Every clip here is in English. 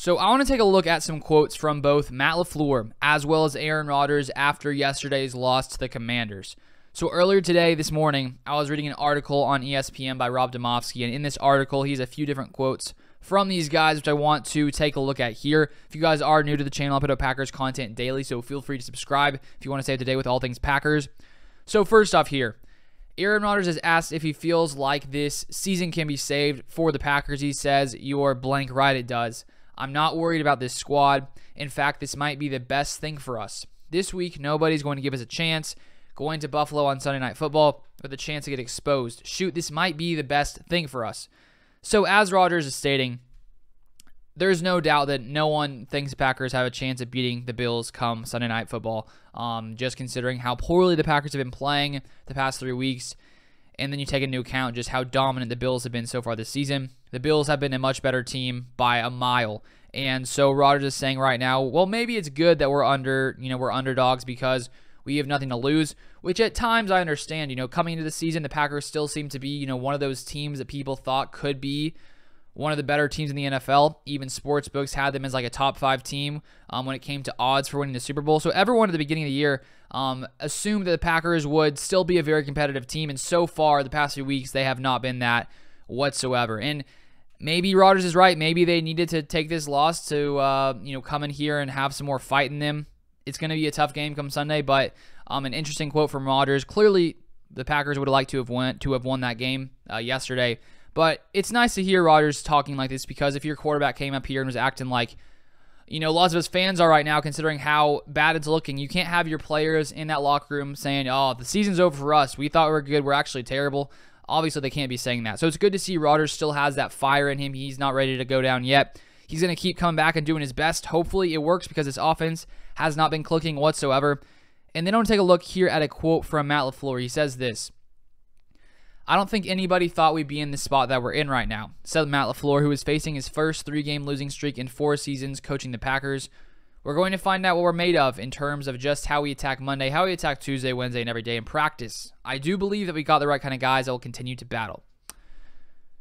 So I want to take a look at some quotes from both Matt LaFleur as well as Aaron Rodgers after yesterday's loss to the Commanders. So earlier today, this morning, I was reading an article on ESPN by Rob Demovsky, and in this article, he has a few different quotes from these guys, which I want to take a look at here. If you guys are new to the channel, I put out Packers content daily, so feel free to subscribe if you want to stay up to date with all things Packers. So first off here, Aaron Rodgers is asked if he feels like this season can be saved for the Packers. He says, "You're blank right, it does. I'm not worried about this squad. In fact, this might be the best thing for us. This week, nobody's going to give us a chance. Going to Buffalo on Sunday Night Football with a chance to get exposed. Shoot, this might be the best thing for us." So as Rodgers is stating, there's no doubt that no one thinks the Packers have a chance of beating the Bills come Sunday Night Football, just considering how poorly the Packers have been playing the past 3 weeks. And then you take into account just how dominant the Bills have been so far this season. The Bills have been a much better team by a mile. And so Rodgers is saying right now, well, maybe it's good that we're underdogs because we have nothing to lose, which at times I understand. Coming into the season, the Packers still seem to be, one of those teams that people thought could be one of the better teams in the NFL. Even sportsbooks had them as like a top 5 team when it came to odds for winning the Super Bowl. So everyone at the beginning of the year assumed that the Packers would still be a very competitive team, and so far the past few weeks they have not been that whatsoever. And maybe Rodgers is right. Maybe they needed to take this loss to come in here and have some more fight in them. It's going to be a tough game come Sunday, but an interesting quote from Rodgers. Clearly, the Packers would have liked to have won that game yesterday. But it's nice to hear Rodgers talking like this, because if your quarterback came up here and was acting like, lots of us fans are right now, considering how bad it's looking, you can't have your players in that locker room saying, "Oh, the season's over for us. We thought we were good. We're actually terrible." Obviously, they can't be saying that. So it's good to see Rodgers still has that fire in him. He's not ready to go down yet. He's going to keep coming back and doing his best. Hopefully it works, because this offense has not been clicking whatsoever. And then I want to take a look here at a quote from Matt LaFleur. He says this: "I don't think anybody thought we'd be in the spot that we're in right now," said Matt LaFleur, who is facing his first 3-game losing streak in 4 seasons coaching the Packers. "We're going to find out what we're made of in terms of just how we attack Monday, how we attack Tuesday, Wednesday, and every day in practice. I do believe that we got the right kind of guys that will continue to battle."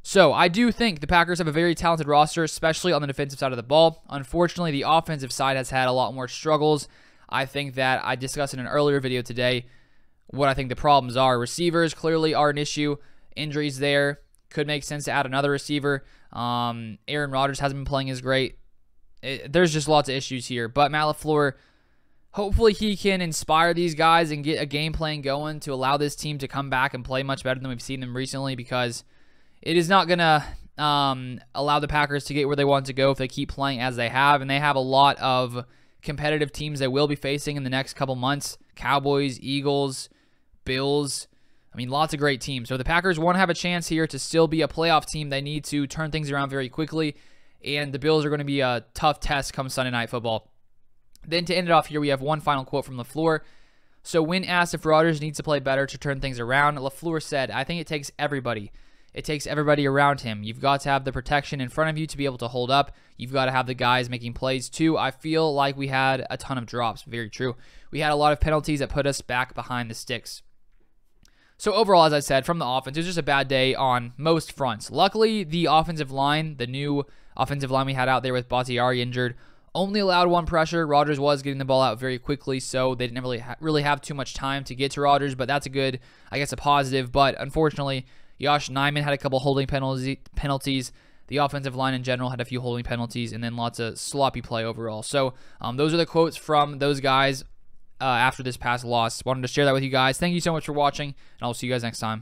So I do think the Packers have a very talented roster, especially on the defensive side of the ball. Unfortunately, the offensive side has had a lot more struggles. I think that I discussed in an earlier video today what I think the problems are. Receivers clearly are an issue. Injuries there. Could make sense to add another receiver. Aaron Rodgers hasn't been playing as great. There's just lots of issues here. But Matt LaFleur, hopefully he can inspire these guys and get a game plan going to allow this team to come back and play much better than we've seen them recently, because it is not going to allow the Packers to get where they want to go if they keep playing as they have. And they have a lot of competitive teams they will be facing in the next couple months. Cowboys, Eagles, Bills. Lots of great teams. So the Packers want to have a chance here to still be a playoff team. They need to turn things around very quickly. And the Bills are going to be a tough test come Sunday Night Football. Then to end it off here, we have one final quote from LaFleur. So when asked if Rodgers needs to play better to turn things around, LaFleur said, "I think it takes everybody. It takes everybody around him. You've got to have the protection in front of you to be able to hold up. You've got to have the guys making plays too. I feel like we had a ton of drops." Very true. We had a lot of penalties that put us back behind the sticks. So overall, as I said, from the offense, it was just a bad day on most fronts. Luckily, the offensive line, the new offensive line we had out there with Bakhtiari injured, only allowed 1 pressure. Rodgers was getting the ball out very quickly, so they didn't really have too much time to get to Rodgers, but that's a good, I guess, a positive. But unfortunately, Josh Nijman had a couple holding penalties. The offensive line in general had a few holding penalties, and then lots of sloppy play overall. So those are the quotes from those guys after this past loss. Wanted to share that with you guys. Thank you so much for watching, and I'll see you guys next time.